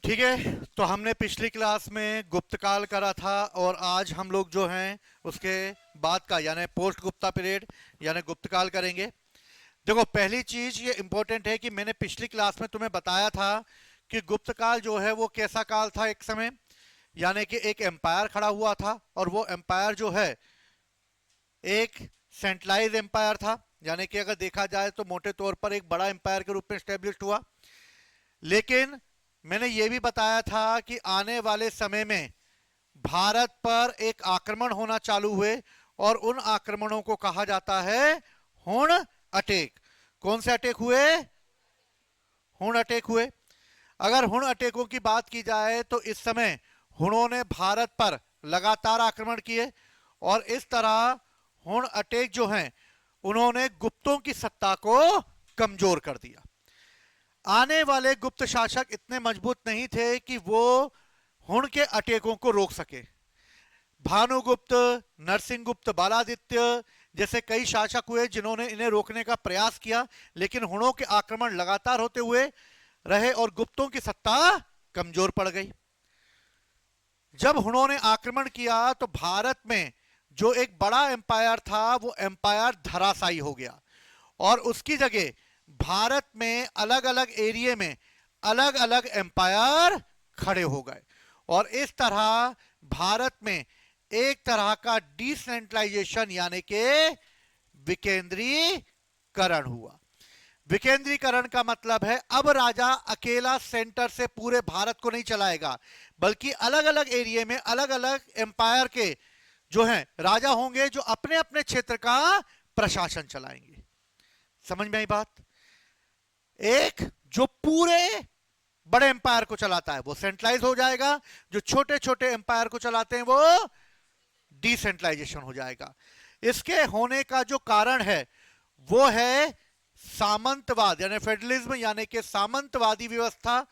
ठीक है, तो हमने पिछली क्लास में गुप्तकाल करा था और आज हम लोग जो हैं उसके बाद का यानी पोस्ट गुप्ता पीरियड यानी गुप्तकाल करेंगे। देखो, पहली चीज ये इंपॉर्टेंट है कि मैंने पिछली क्लास में तुम्हें बताया था कि गुप्तकाल जो है वो कैसा काल था। एक समय यानी कि एक एम्पायर खड़ा हुआ था और वो एम्पायर जो है एक सेंट्रलाइज एम्पायर था, यानी कि अगर देखा जाए तो मोटे तौर पर एक बड़ा एम्पायर के रूप में स्टेब्लिश हुआ। लेकिन मैंने यह भी बताया था कि आने वाले समय में भारत पर एक आक्रमण होना चालू हुए और उन आक्रमणों को कहा जाता है हुण अटैक। कौन से अटैक हुए? हुण अटैक हुए। अगर हुण अटैकों की बात की जाए तो इस समय हुणों ने भारत पर लगातार आक्रमण किए और इस तरह हुण अटैक जो हैं उन्होंने गुप्तों की सत्ता को कमजोर कर दिया। आने वाले गुप्त शासक इतने मजबूत नहीं थे कि वो हुण के अटैकों को रोक सके। भानुगुप्त, नरसिंहगुप्त, बालादित्य जैसे कई शासक हुए जिन्होंने इन्हें रोकने का प्रयास किया, लेकिन हुणों के आक्रमण लगातार होते हुए रहे और गुप्तों की सत्ता कमजोर पड़ गई। जब हुणों ने आक्रमण किया तो भारत में जो एक बड़ा एम्पायर था वो एम्पायर धराशायी हो गया और उसकी जगह भारत में अलग अलग एरिया में अलग अलग एम्पायर खड़े हो गए और इस तरह भारत में एक तरह का डिसेंट्रलाइजेशन यानी कि विकेंद्रीकरण हुआ। विकेंद्रीकरण का मतलब है अब राजा अकेला सेंटर से पूरे भारत को नहीं चलाएगा, बल्कि अलग अलग एरिया में अलग अलग एम्पायर के जो हैं राजा होंगे जो अपने अपने क्षेत्र का प्रशासन चलाएंगे। समझ में आई बात? एक जो पूरे बड़े एम्पायर को चलाता है वो सेंट्रलाइज हो जाएगा, जो छोटे छोटे एम्पायर को चलाते हैं वो डिसेंट्रलाइजेशन हो जाएगा। इसके होने का जो कारण है वो है सामंतवाद यानी फेडरलिज्म यानी कि सामंतवादी व्यवस्था।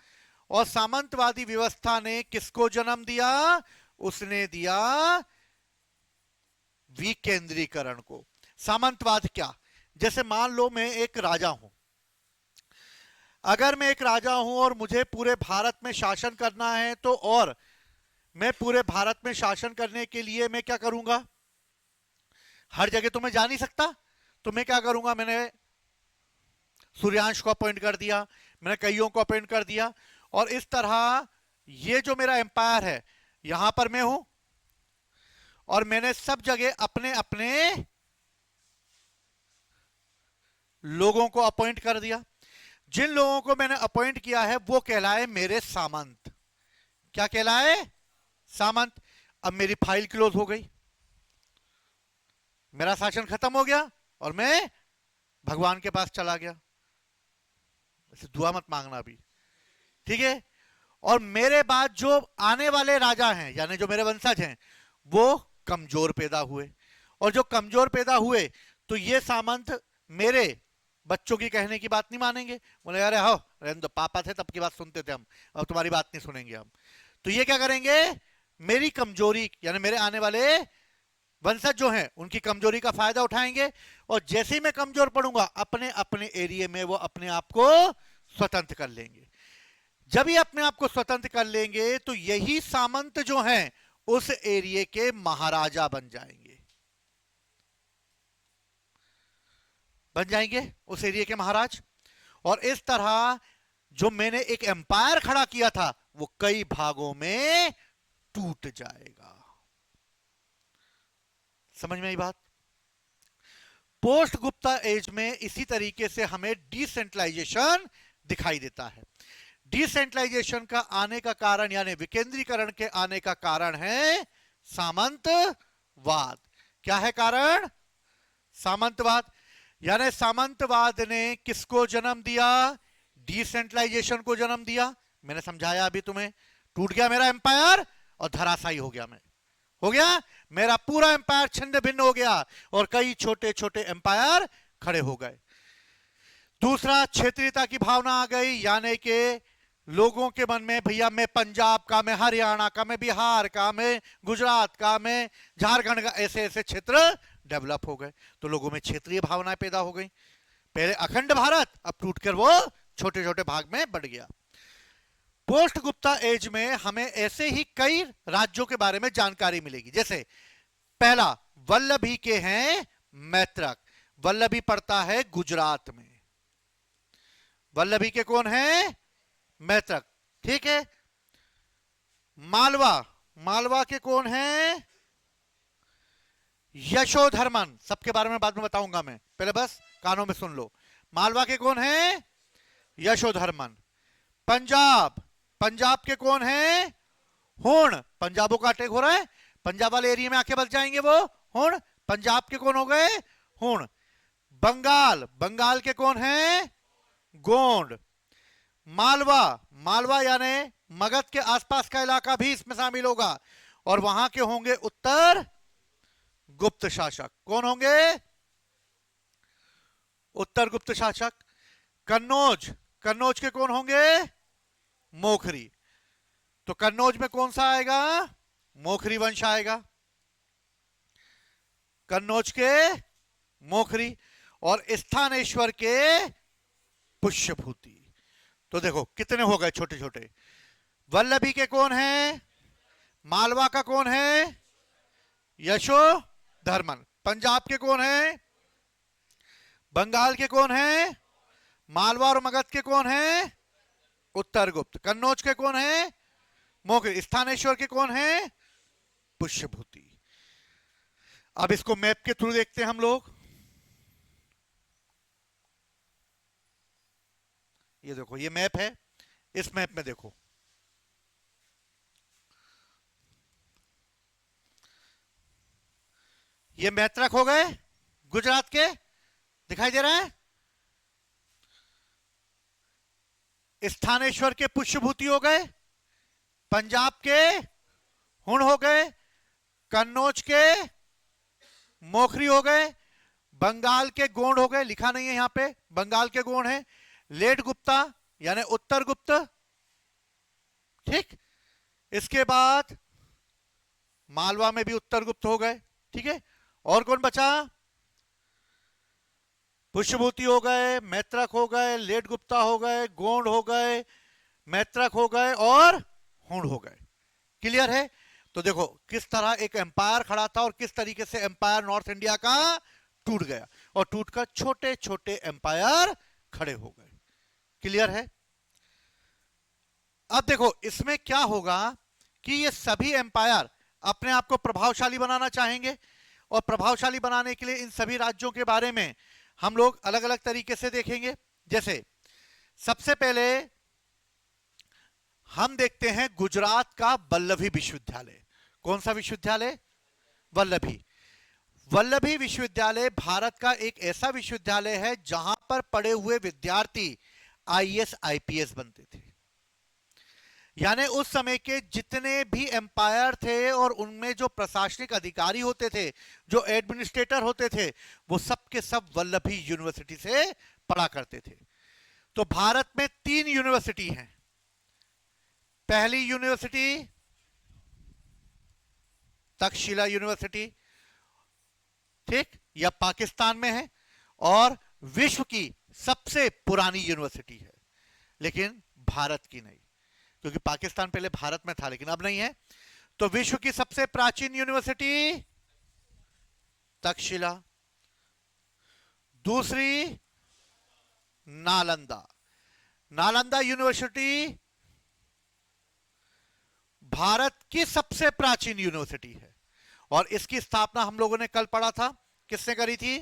और सामंतवादी व्यवस्था ने किसको जन्म दिया? उसने दिया विकेंद्रीकरण को। सामंतवाद क्या? जैसे मान लो मैं एक राजा हूं, अगर मैं एक राजा हूं और मुझे पूरे भारत में शासन करना है तो और मैं पूरे भारत में शासन करने के लिए मैं क्या करूंगा? हर जगह तो मैं जा नहीं सकता, तो मैं क्या करूंगा? मैंने सूर्यांश को अपॉइंट कर दिया, मैंने कईयों को अपॉइंट कर दिया और इस तरह ये जो मेरा एम्पायर है यहां पर मैं हूं और मैंने सब जगह अपने अपने लोगों को अपॉइंट कर दिया। जिन लोगों को मैंने अपॉइंट किया है वो कहलाए मेरे सामंत। क्या कहलाए? सामंत। अब मेरी फाइल क्लोज हो गई, मेरा शासन खत्म हो गया और मैं भगवान के पास चला गया। ऐसे दुआ मत मांगना अभी, ठीक है? और मेरे बाद जो आने वाले राजा हैं यानी जो मेरे वंशज हैं वो कमजोर पैदा हुए और जो कमजोर पैदा हुए तो ये सामंत मेरे बच्चों की कहने की बात नहीं मानेंगे। बोले अरे हो रहने दो, पापा थे तब की बात सुनते थे हम, अब तुम्हारी बात नहीं सुनेंगे हम। तो ये क्या करेंगे? मेरी कमजोरी यानी मेरे आने वाले वंशज जो हैं उनकी कमजोरी का फायदा उठाएंगे और जैसे ही मैं कमजोर पड़ूंगा अपने अपने एरिया में वो अपने आप को स्वतंत्र कर लेंगे। जब ये अपने आप को स्वतंत्र कर लेंगे तो यही सामंत जो हैं उस एरिया के महाराजा बन जाएंगे, उस एरिया के महाराज। और इस तरह जो मैंने एक एम्पायर खड़ा किया था वो कई भागों में टूट जाएगा। समझ में आई बात? पोस्ट गुप्ता एज में इसी तरीके से हमें डिसेंट्रलाइजेशन दिखाई देता है। डिसेंट्रलाइजेशन का आने का कारण यानी विकेंद्रीकरण के आने का कारण है सामंतवाद। क्या है कारण? सामंतवाद। यानी सामंतवाद ने किसको जन्म दिया? डिसेंट्रलाइजेशन को जन्म दिया। मैंने समझाया अभी तुम्हें, टूट गया मेरा एम्पायर और धराशायी हो गया मैं, हो गया मेरा पूरा एम्पायर छिन्न भिन्न हो गया और कई छोटे छोटे एम्पायर खड़े हो गए। दूसरा, क्षेत्रीयता की भावना आ गई यानी कि लोगों के मन में भैया मैं पंजाब का, मैं हरियाणा का, मैं बिहार का, मैं गुजरात का, मैं झारखंड का, ऐसे ऐसे क्षेत्र डेवलप हो गए तो लोगों में क्षेत्रीय भावनाएं पैदा हो गई। पहले अखंड भारत, अब टूटकर वो छोटे छोटे भाग में बढ़ गया। पोस्ट गुप्ता एज में हमें ऐसे ही कई राज्यों के बारे में जानकारी मिलेगी। जैसे पहला, वल्लभी के हैं मैत्रक। वल्लभी पड़ता है गुजरात में। वल्लभी के कौन है? मैत्रक। ठीक है। मालवा, मालवा के कौन है? यशोधर्मन। सबके बारे में बाद में बताऊंगा मैं, पहले बस कानों में सुन लो। मालवा के कौन है? यशोधर्मन। पंजाब, पंजाब के कौन है? हुण। पंजाबों का अटैक हो रहा है, पंजाब वाले एरिया में आके बच जाएंगे वो हुण। पंजाब के कौन हो गए? हुण। बंगाल, बंगाल के कौन है? गोंड। मालवा, मालवा यानी मगध के आसपास का इलाका भी इसमें शामिल होगा, और वहां के होंगे उत्तर गुप्त शासक। कौन होंगे? उत्तर गुप्त शासक। कन्नौज, कन्नौज के कौन होंगे? मोखरी। तो कन्नौज में कौन सा आएगा? मोखरी वंश आएगा। कन्नौज के मोखरी। और स्थानेश्वर के पुष्यभूति। तो देखो कितने हो गए छोटे छोटे। वल्लभी के कौन है? मालवा का कौन है? यशोधर्मन। पंजाब के कौन है? बंगाल के कौन है? मालवा और मगध के कौन है? उत्तर गुप्त। कन्नौज के कौन है? मोखरी। स्थानेश्वर के कौन है? पुष्यभूति। अब इसको मैप के थ्रू देखते हैं हम लोग। ये देखो, ये मैप है। इस मैप में देखो, ये मैत्रक हो गए गुजरात के, दिखाई दे रहा है। स्थानेश्वर के पुष्यभूति हो गए, पंजाब के हुण हो गए, कन्नौज के मोखरी हो गए, बंगाल के गोंड हो गए। लिखा नहीं है यहां पे, बंगाल के गोंड है। लेट गुप्ता यानी उत्तर गुप्त। ठीक। इसके बाद मालवा में भी उत्तर गुप्त हो गए। ठीक है। और कौन बचा? पुष्यभूति हो गए, मैत्रक हो गए, लेट गुप्ता हो गए, गोंड हो गए, मैत्रक हो गए और हुण हो गए। क्लियर है? तो देखो किस तरह एक एम्पायर खड़ा था और किस तरीके से एम्पायर नॉर्थ इंडिया का टूट गया, और टूटकर छोटे छोटे एम्पायर खड़े हो गए। क्लियर है? अब देखो इसमें क्या होगा कि ये सभी एम्पायर अपने आप को प्रभावशाली बनाना चाहेंगे, और प्रभावशाली बनाने के लिए इन सभी राज्यों के बारे में हम लोग अलग अलग तरीके से देखेंगे। जैसे सबसे पहले हम देखते हैं गुजरात का वल्लभी विश्वविद्यालय। कौन सा विश्वविद्यालय? वल्लभी। वल्लभी विश्वविद्यालय भारत का एक ऐसा विश्वविद्यालय है जहां पर पढ़े हुए विद्यार्थी आईएएस आईपीएस बनते थे। यानी उस समय के जितने भी एम्पायर थे और उनमें जो प्रशासनिक अधिकारी होते थे, जो एडमिनिस्ट्रेटर होते थे, वो सब के सब वल्लभी यूनिवर्सिटी से पढ़ा करते थे। तो भारत में 3 यूनिवर्सिटी हैं। पहली यूनिवर्सिटी तक्षशिला यूनिवर्सिटी, ठीक, या पाकिस्तान में है, और विश्व की सबसे पुरानी यूनिवर्सिटी है, लेकिन भारत की नहीं, क्योंकि पाकिस्तान पहले भारत में था लेकिन अब नहीं है। तो विश्व की सबसे प्राचीन यूनिवर्सिटी तक्षशिला। दूसरी नालंदा। नालंदा यूनिवर्सिटी भारत की सबसे प्राचीन यूनिवर्सिटी है, और इसकी स्थापना हम लोगों ने कल पढ़ा था, किसने करी थी?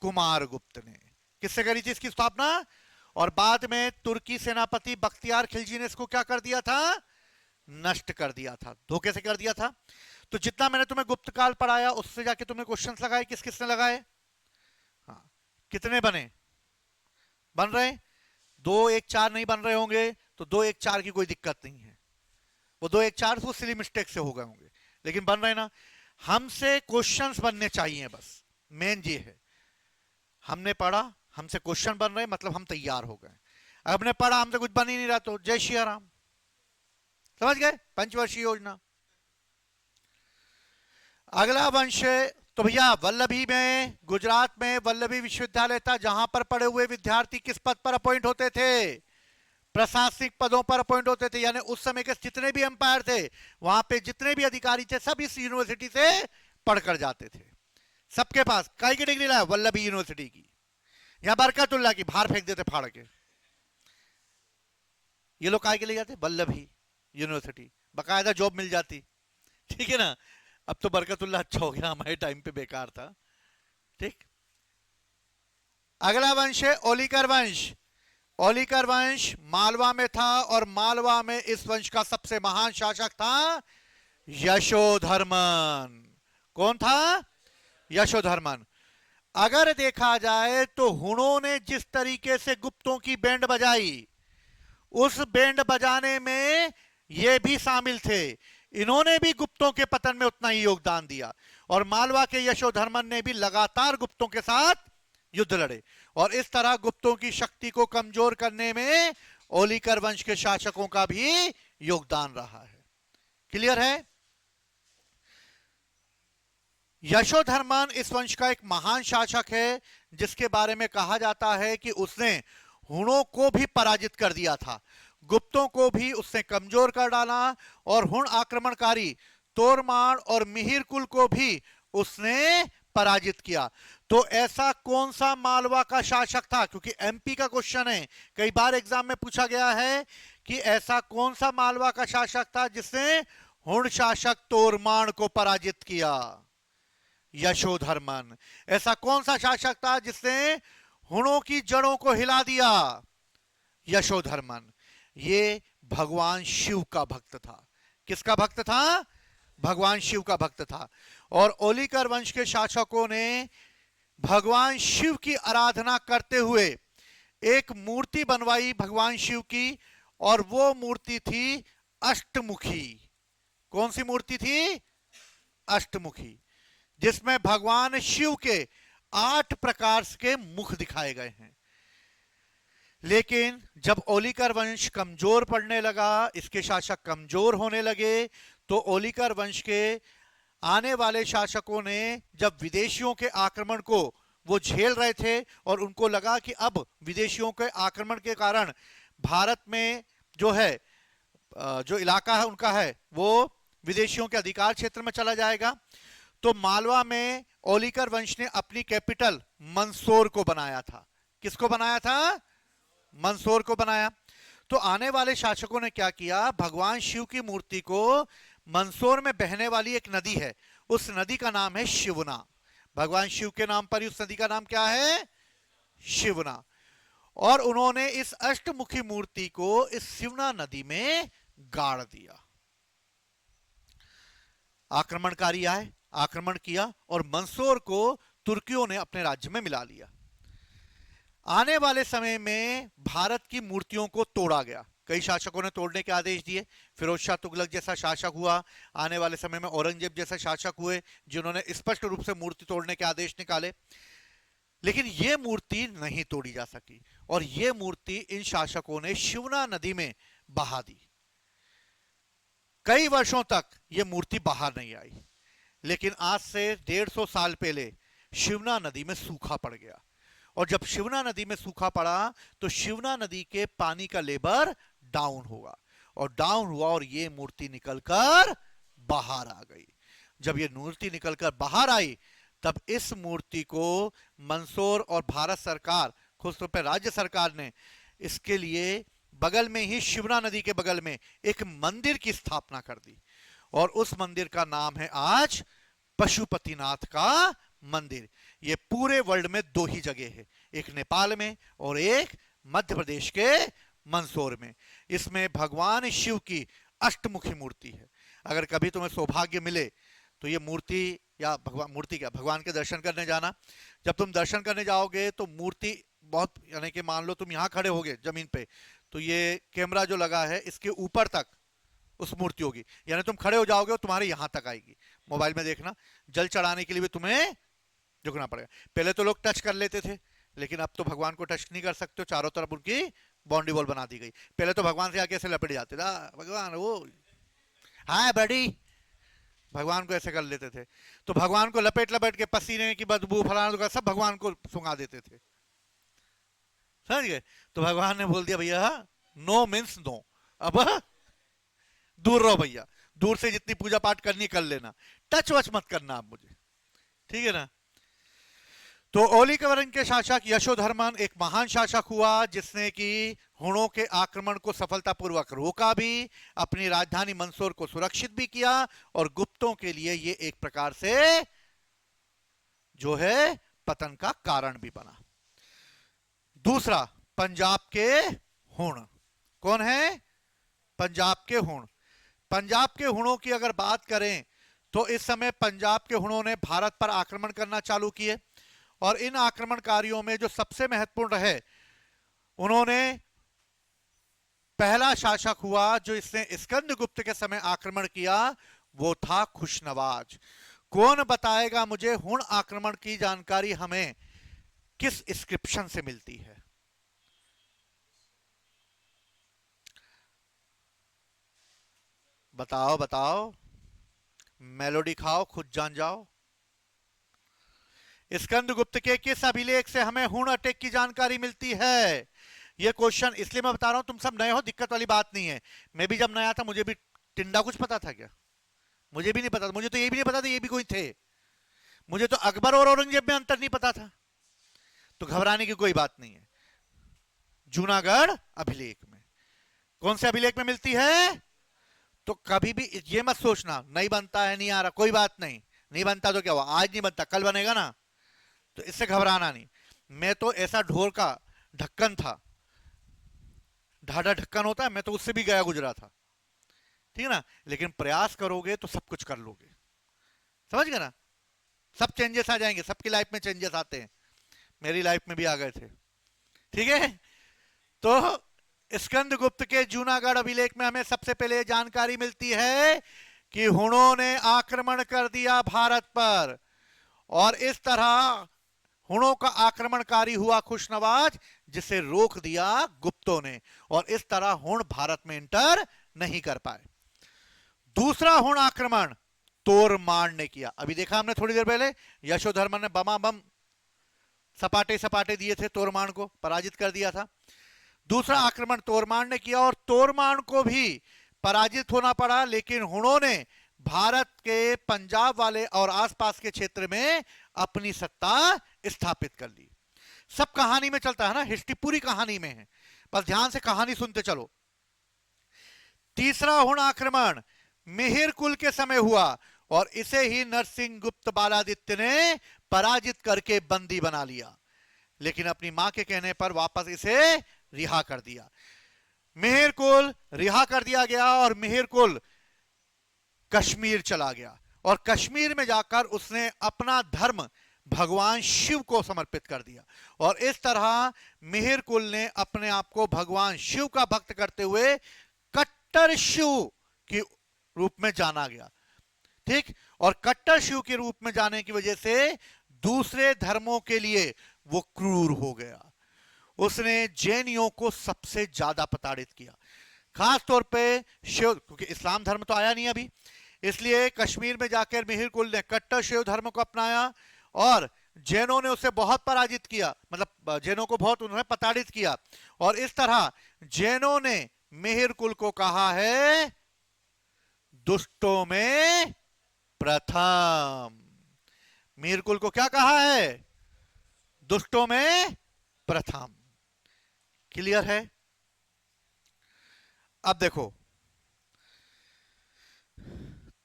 कुमारगुप्त ने। किससे करी थी इसकी स्थापना? और बाद में तुर्की सेनापति बख्तियार खिलजी ने इसको क्या कर दिया था? नष्ट कर दिया था, धोखे से कर दिया था। तो जितना मैंने तुम्हें गुप्त काल पढ़ाया उससे जाके तुम्हें क्वेश्चंस लगाए, किस किसने लगाए? हाँ, कितने बने? बन रहे 2 1 4 नहीं बन रहे होंगे तो 2 1 4 की कोई दिक्कत नहीं है, वो 2 1 4 तो सिली मिस्टेक से हो गए होंगे, लेकिन बन रहे ना। हमसे क्वेश्चंस बनने चाहिए, बस मेन ये है। हमने पढ़ा, हमसे क्वेश्चन बन रहे, मतलब हम तैयार हो गए। हमने पढ़ा, हमसे कुछ बन ही नहीं रहा, तो जय श्री राम। समझ गए? पंचवर्षीय योजना। अगला वंश, तो भैया वल्लभी में, गुजरात में वल्लभी विश्वविद्यालय था, जहां पर पढ़े हुए विद्यार्थी किस पद पर अपॉइंट होते थे? प्रशासनिक पदों पर अपॉइंट होते थे, यानी उस समय के जितने भी एम्पायर थे वहां पे जितने भी अधिकारी थे सब इस यूनिवर्सिटी से पढ़कर जाते थे। सबके पास कई की डिग्री लाया, वल्लभी यूनिवर्सिटी की, या बरकतुल्ला की, बाहर फेंक देते फाड़ के। ये लोग काय के ले जाते, वल्लभी यूनिवर्सिटी, बकायदा जॉब मिल जाती, ठीक है ना। अब तो बरकतुल्ला अच्छा हो गया, हमारे टाइम पे बेकार था, ठीक। अगला वंश है ओलिकर वंश। ओलिकर वंश मालवा में था और मालवा में इस वंश का सबसे महान शासक था यशोधर्मन। कौन था? यशोधर्मन। अगर देखा जाए तो हुणों ने जिस तरीके से गुप्तों की बैंड बजाई, उस बैंड बजाने में ये भी शामिल थे। इन्होंने भी गुप्तों के पतन में उतना ही योगदान दिया और मालवा के यशोधर्मन ने भी लगातार गुप्तों के साथ युद्ध लड़े और इस तरह गुप्तों की शक्ति को कमजोर करने में ओलिकर वंश के शासकों का भी योगदान रहा है। क्लियर है? यशोधर्मन इस वंश का एक महान शासक है जिसके बारे में कहा जाता है कि उसने हुणों को भी पराजित कर दिया था, गुप्तों को भी उसने कमजोर कर डाला और हुण आक्रमणकारी तोरमाण और मिहिर कुल को भी उसने पराजित किया। तो ऐसा कौन सा मालवा का शासक था, क्योंकि एमपी का क्वेश्चन है, कई बार एग्जाम में पूछा गया है कि ऐसा कौन सा मालवा का शासक था जिसने हुण शासक तोरमाण को पराजित किया? यशोधर्मन। ऐसा कौन सा शासक था जिसने हुणों की जड़ों को हिला दिया? यशोधर्मन। ये भगवान शिव का भक्त था। किसका भक्त था? भगवान शिव का भक्त था। और ओलिकर वंश के शासकों ने भगवान शिव की आराधना करते हुए एक मूर्ति बनवाई भगवान शिव की, और वो मूर्ति थी अष्टमुखी। कौन सी मूर्ति थी? अष्टमुखी, जिसमें भगवान शिव के 8 प्रकार के मुख दिखाए गए हैं। लेकिन जब ओलिकर वंश कमजोर पड़ने लगा, इसके शासक कमजोर होने लगे, तो ओलिकर वंश के आने वाले शासकों ने जब विदेशियों के आक्रमण को वो झेल रहे थे और उनको लगा कि अब विदेशियों के आक्रमण के कारण भारत में जो है जो इलाका है उनका है वो विदेशियों के अधिकार क्षेत्र में चला जाएगा, तो मालवा में ओलिकर वंश ने अपनी कैपिटल मंदसौर को बनाया था। किसको बनाया था? मंदसौर को बनाया। तो आने वाले शासकों ने क्या किया, भगवान शिव की मूर्ति को मंदसौर में बहने वाली एक नदी है, उस नदी का नाम है शिवना। भगवान शिव के नाम पर उस नदी का नाम क्या है? शिवना। और उन्होंने इस अष्टमुखी मूर्ति को इस शिवना नदी में गाड़ दिया। आक्रमणकारी आए, आक्रमण किया और मंदसौर को तुर्कियों ने अपने राज्य में मिला लिया। आने वाले समय में भारत की मूर्तियों को तोड़ा गया, कई शासकों ने तोड़ने के आदेश दिए। फिरोज शाह तुगलक जैसा शासक हुआ, आने वाले समय में औरंगजेब जैसा शासक हुए जिन्होंने स्पष्ट रूप से मूर्ति तोड़ने के आदेश निकाले, लेकिन यह मूर्ति नहीं तोड़ी जा सकी और यह मूर्ति इन शासकों ने शिवना नदी में बहा दी। कई वर्षों तक यह मूर्ति बाहर नहीं आई, लेकिन आज से 150 साल पहले शिवना नदी में सूखा पड़ गया और जब शिवना नदी में सूखा पड़ा तो शिवना नदी के पानी का लेवल डाउन होगा और डाउन हुआ और ये मूर्ति निकलकर बाहर आ गई। जब ये मूर्ति निकलकर बाहर आई तब इस मूर्ति को मंदसौर और भारत सरकार, खासतौर पर राज्य सरकार ने इसके लिए बगल में ही शिवना नदी के बगल में एक मंदिर की स्थापना कर दी और उस मंदिर का नाम है आज पशुपतिनाथ का मंदिर। ये पूरे वर्ल्ड में 2 ही जगह है, एक नेपाल में और एक मध्य प्रदेश के मंदसौर में। इसमें भगवान शिव की अष्टमुखी मूर्ति है। अगर कभी तुम्हें सौभाग्य मिले तो ये मूर्ति या भगवान के दर्शन करने जाना। जब तुम दर्शन करने जाओगे तो मूर्ति बहुत, यानी कि मान लो तुम यहां खड़े होगे जमीन पे, तो ये कैमरा जो लगा है इसके ऊपर तक उस मूर्ति होगी, यानी तुम खड़े हो जाओगे और तुम्हारे यहां तक आएगी। मोबाइल में देखना, जल चढ़ाने के लिए भी तुम्हें झुकना पड़ेगा। पहले तो लोग टच कर लेते थे, लेकिन अब तो भगवान को टच नहीं कर सकते, चारों तरफ उनकी बाउंड्री वॉल बना दी गई। पहले तो भगवान से आके ऐसे लपेट जाते थे, भगवान वो हाय बड़ी, भगवान को ऐसे कर लेते थे। तो भगवान को लपेट लपेट के पसीने की बदबू फलाना सब भगवान को सुंघा देते थे, समझ गए। तो भगवान ने बोल दिया भैया नो मीन्स नो। अब दूर रहो भैया, दूर से जितनी पूजा पाठ करनी कर लेना, टच वच मत करना आप मुझे, ठीक है ना। तो ओलिकवरन के शासक यशोधर्मन एक महान शासक हुआ जिसने कि हुणों के आक्रमण को सफलतापूर्वक रोका भी, अपनी राजधानी मंदसौर को सुरक्षित भी किया, और गुप्तों के लिए ये एक प्रकार से जो है पतन का कारण भी बना। दूसरा, पंजाब के हुण। कौन है? पंजाब के हुण। पंजाब के हुणों की अगर बात करें तो इस समय पंजाब के हुणों ने भारत पर आक्रमण करना चालू किए, और इन आक्रमणकारियों में जो सबसे महत्वपूर्ण रहे, उन्होंने पहला शासक हुआ जो इसने स्कंदगुप्त के समय आक्रमण किया, वो था खुशनवाज। कौन बताएगा मुझे हुण आक्रमण की जानकारी हमें किस इंस्क्रिप्शन से मिलती है? बताओ बताओ, मेलोडी खाओ, खुद जान जाओ। स्कंदगुप्त के किस अभिलेख से हमें हुण अटैक की जानकारी मिलती है? यह क्वेश्चन इसलिए मैं बता रहा हूं, तुम सब नए हो, दिक्कत वाली बात नहीं है। मैं भी जब नया था मुझे भी टिंडा कुछ पता था क्या? मुझे भी नहीं पता था, मुझे तो ये भी नहीं पता था ये भी कोई थे। मुझे तो अकबर और औरंगजेब में अंतर नहीं पता था। तो घबराने की कोई बात नहीं है। जूनागढ़ अभिलेख में, कौन से अभिलेख में मिलती है? तो कभी भी ये मत सोचना नहीं बनता है, नहीं आ रहा, कोई बात नहीं। नहीं बनता तो क्या हुआ, आज नहीं बनता कल बनेगा ना, तो इससे घबराना नहीं। मैं तो ऐसा ढोर का ढक्कन था, ढाढ़ा ढक्कन होता है, मैं तो उससे भी गया गुजरा था, ठीक है ना। लेकिन प्रयास करोगे तो सब कुछ कर लोगे, समझ गए ना। सब चेंजेस आ जाएंगे, सबकी लाइफ में चेंजेस आते हैं, मेरी लाइफ में भी आ गए थे, ठीक है। तो स्कंदगुप्त के जूनागढ़ अभिलेख में हमें सबसे पहले जानकारी मिलती है कि हुणों ने आक्रमण कर दिया भारत पर, और इस तरह हुणों का आक्रमणकारी हुआ खुशनवाज, जिसे रोक दिया गुप्तों ने, और इस तरह हुण भारत में इंटर नहीं कर पाए। दूसरा हुण आक्रमण तोरमाण ने किया। अभी देखा हमने थोड़ी देर पहले, यशोधर्मन ने बमा बम सपाटे सपाटे दिए थे, तोरमाण को पराजित कर दिया था। दूसरा आक्रमण तोरमाण ने किया, और तोरमाण को भी पराजित होना पड़ा, लेकिन हुणों ने भारत के पंजाब वाले और आसपास के क्षेत्र में अपनी सत्ता स्थापित कर ली। सब कहानी में चलता है ना, हिस्ट्री पूरी कहानी में है, बस ध्यान से कहानी सुनते चलो। तीसरा हुण आक्रमण मिहिर कुल के समय हुआ, और इसे ही नरसिंह गुप्त बालादित्य ने पराजित करके बंदी बना लिया, लेकिन अपनी मां के कहने पर वापस इसे रिहा कर दिया। मिहिर कुल रिहा कर दिया गया, और मिहिर कुल कश्मीर चला गया, और कश्मीर में जाकर उसने अपना धर्म भगवान शिव को समर्पित कर दिया, और इस तरह मिहिर कुल ने अपने आप को भगवान शिव का भक्त करते हुए कट्टर शिव के रूप में जाना गया, ठीक। और कट्टर शिव के रूप में जाने की वजह से दूसरे धर्मों के लिए वो क्रूर हो गया। उसने जैनियों को सबसे ज्यादा प्रताड़ित किया, खास तौर पे शिव, क्योंकि इस्लाम धर्म तो आया नहीं अभी, इसलिए कश्मीर में जाकर मिहिर कुल ने कट्टर शिव धर्म को अपनाया, और जैनों ने उसे बहुत पराजित किया, मतलब जैनों को बहुत उन्होंने प्रताड़ित किया, और इस तरह जैनों ने मिहिर कुल को कहा है दुष्टों में प्रथम। मिहिर कुल को क्या कहा है? दुष्टों में प्रथम। क्लियर है? अब देखो,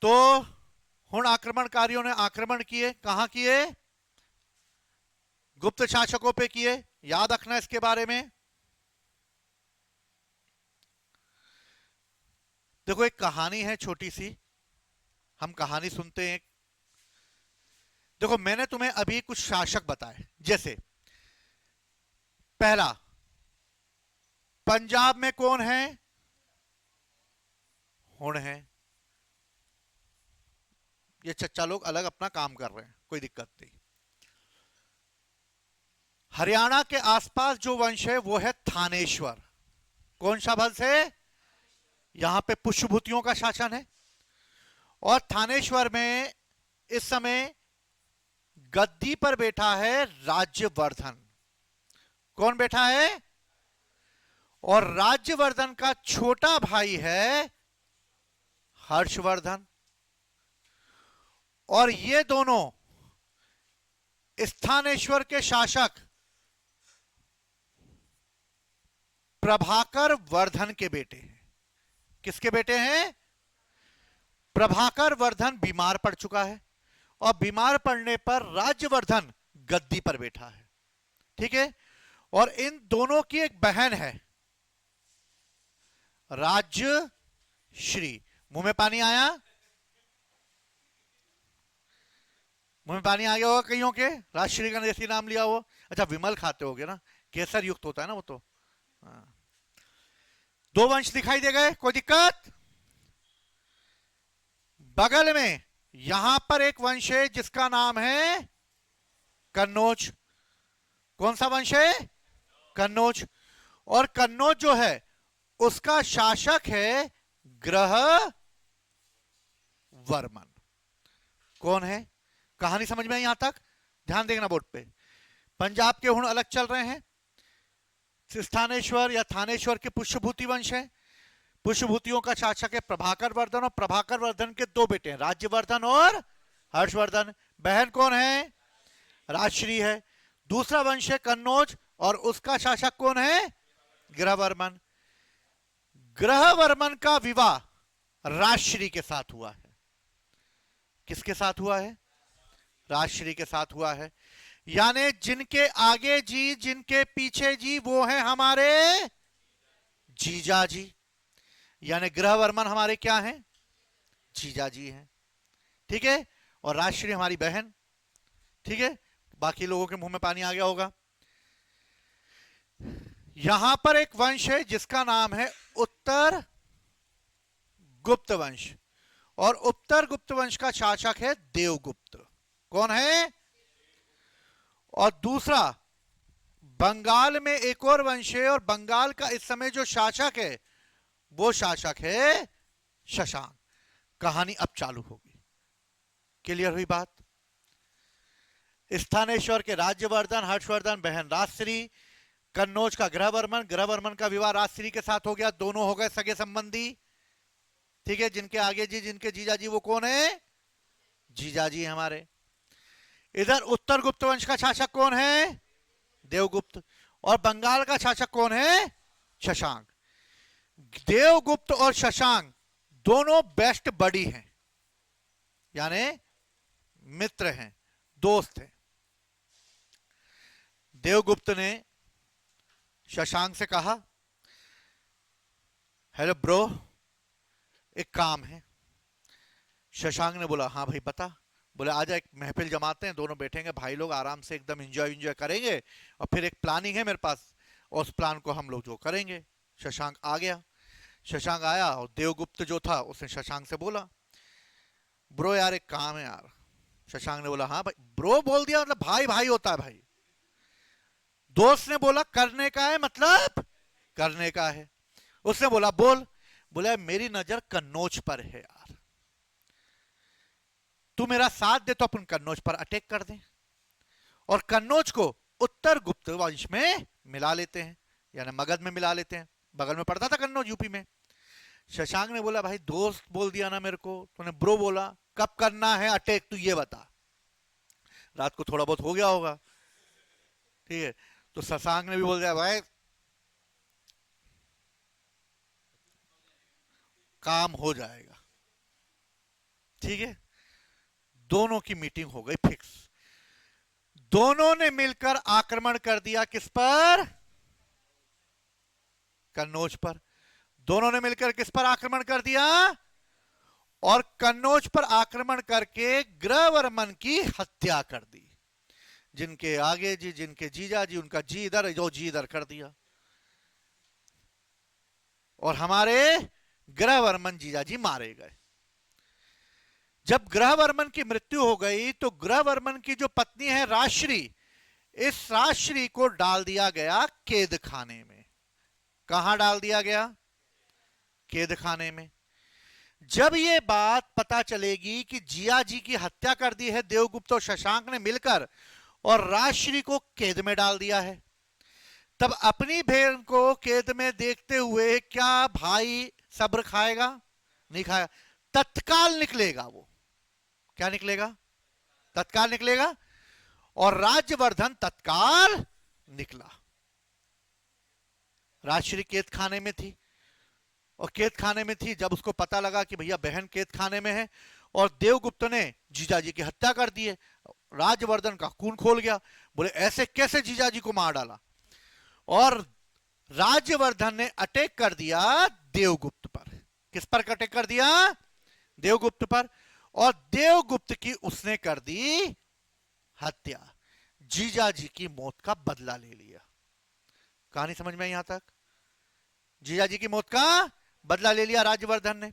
तो हुण आक्रमणकारियों ने आक्रमण किए, कहां किए? गुप्त शासकों पे किए, याद रखना इसके बारे में। देखो एक कहानी है छोटी सी, हम कहानी सुनते हैं। देखो मैंने तुम्हें अभी कुछ शासक बताए, जैसे पहला पंजाब में कौन है? हुण है। ये चच्चा लोग अलग अपना काम कर रहे हैं, कोई दिक्कत नहीं। हरियाणा के आसपास जो वंश है वो है थानेश्वर। कौन सा वंश है? यहां पे पुष्यभूतियों का शासन है, और थानेश्वर में इस समय गद्दी पर बैठा है राज्यवर्धन। कौन बैठा है? और राज्यवर्धन का छोटा भाई है हर्षवर्धन। और ये दोनों स्थानेश्वर के शासक प्रभाकर वर्धन के बेटे हैं। किसके बेटे हैं? प्रभाकर वर्धन बीमार पड़ चुका है और बीमार पड़ने पर राज्यवर्धन गद्दी पर बैठा है। ठीक है। और इन दोनों की एक बहन है राजश्री। मुंह में पानी आया? मुंह में पानी आ गया होगा कईयों के, राजश्री का देसी नाम लिया हो। अच्छा, विमल खाते होगे ना, केसर युक्त होता है ना वो तो। हाँ। दो वंश दिखाई दे गए, कोई दिक्कत? बगल में यहां पर एक वंश है जिसका नाम है कन्नौज। कौन सा वंश है? कन्नौज। और कन्नौज जो है उसका शासक है ग्रहवर्मन। कौन है? कहानी समझ में आई यहां तक? ध्यान देखना बोर्ड पे। पंजाब के हुण अलग चल रहे हैं। स्थानेश्वर या थानेश्वर के पुष्यभूति वंश है। पुष्यभूतियों का शासक है प्रभाकर वर्धन, और प्रभाकर वर्धन के दो बेटे हैं, राज्यवर्धन और हर्षवर्धन। बहन कौन है? राजश्री है। दूसरा वंश है कन्नौज और उसका शासक कौन है? ग्रहवर्मन। ग्रहवर्मन का विवाह राजश्री के साथ हुआ है। किसके साथ हुआ है? राजश्री के साथ हुआ है। यानी जिनके आगे जी जिनके पीछे जी वो है हमारे जीजा जी। यानी ग्रहवर्मन हमारे क्या हैं? जीजा जी हैं। ठीक है। और राजश्री हमारी बहन। ठीक है। बाकी लोगों के मुंह में पानी आ गया होगा। यहां पर एक वंश है जिसका नाम है उत्तर गुप्त वंश, और उत्तर गुप्त वंश का शासक है देवगुप्त। कौन है? और दूसरा बंगाल में एक और वंश है, और बंगाल का इस समय जो शासक है वो शासक है शशांक। कहानी अब चालू होगी। क्लियर हुई बात? स्थानेश्वर के राज्यवर्धन, हर्षवर्धन बहन राजश्री, कन्नौज का ग्रहवर्मन, ग्रहवर्मन का विवाह राजश्री के साथ हो गया। दोनों हो गए सगे संबंधी। ठीक है। जिनके आगे जी जिनके जीजा जी वो कौन है? जीजा जी हमारे। इधर उत्तर गुप्त वंश का शासक कौन है? देवगुप्त। और बंगाल का शासक कौन है? शशांक। देवगुप्त और शशांक दोनों बेस्ट बडी हैं, यानी मित्र हैं, दोस्त हैं। देवगुप्त ने शशांक से कहा, हेलो ब्रो, एक काम है। शशांक ने बोला, हाँ भाई बता। बोले, आजा एक महफिल जमाते हैं, दोनों बैठेंगे भाई लोग, आराम से एकदम एंजॉय करेंगे, और फिर एक प्लानिंग है मेरे पास, और उस प्लान को हम लोग जो करेंगे। शशांक आ गया। शशांक आया और देवगुप्त जो था उसने शशांक से बोला, ब्रो यार एक काम है यार। शशांक ने बोला, हाँ भाई। ब्रो बोल दिया मतलब भाई भाई होता है भाई। दोस्त ने बोला करने का है, मतलब करने का है। उसने बोला बोल। बोला, मेरी नजर कन्नौज पर है यार, तू मेरा साथ दे तो अपन कन्नौज पर अटैक कर दें, और कन्नौज को उत्तर गुप्त वंश में मिला लेते हैं, यानी मगध में मिला लेते हैं। बगल में पड़ता था कन्नौज, यूपी में। शशांक ने बोला, भाई दोस्त बोल दिया ना मेरे को, तूने ब्रो बोला, कब करना है अटैक तू ये बता। रात को थोड़ा बहुत हो गया होगा। ठीक है। तो शशांक ने भी बोल दिया, भाई काम हो जाएगा। ठीक है। दोनों की मीटिंग हो गई फिक्स। दोनों ने मिलकर आक्रमण कर दिया, किस पर? कन्नौज पर। दोनों ने मिलकर किस पर आक्रमण कर दिया? और कन्नौज पर आक्रमण करके ग्रहवर्मन की हत्या कर दी। जिनके आगे जी जिनके जीजा जी उनका जी इधर, जो जी इधर कर दिया, और हमारे ग्रहवर्मन जीजा जी मारे गए। जब ग्रहवर्मन की मृत्यु हो गई तो ग्रहवर्मन की जो पत्नी है राजश्री, इस राजश्री को डाल दिया गया कैद खाने में। कहां डाल दिया गया? कैद खाने में। जब यह बात पता चलेगी कि जिया जी की हत्या कर दी है देवगुप्त और शशांक ने मिलकर, और राजश्री को कैद में डाल दिया है, तब अपनी बहन को कैद में देखते हुए क्या भाई सब्र खाएगा? नहीं खाएगा। तत्काल निकलेगा वो। क्या निकलेगा? तत्काल निकलेगा। और राज्यवर्धन तत्काल निकला। राजश्री कैद खाने में थी, और कैद खाने में थी जब उसको पता लगा कि भैया बहन कैद खाने में है और देवगुप्त ने जीजाजी की हत्या कर दी है। राजवर्धन का खून खोल गया, बोले ऐसे कैसे जीजाजी को मार डाला। और राज्यवर्धन ने अटैक कर दिया देवगुप्त पर। किस पर अटैक कर दिया? देवगुप्त पर। और देवगुप्त की उसने कर दी हत्या। जीजाजी की मौत का बदला ले लिया। कहानी समझ में आई यहां तक? जीजाजी की मौत का बदला ले लिया राज्यवर्धन ने।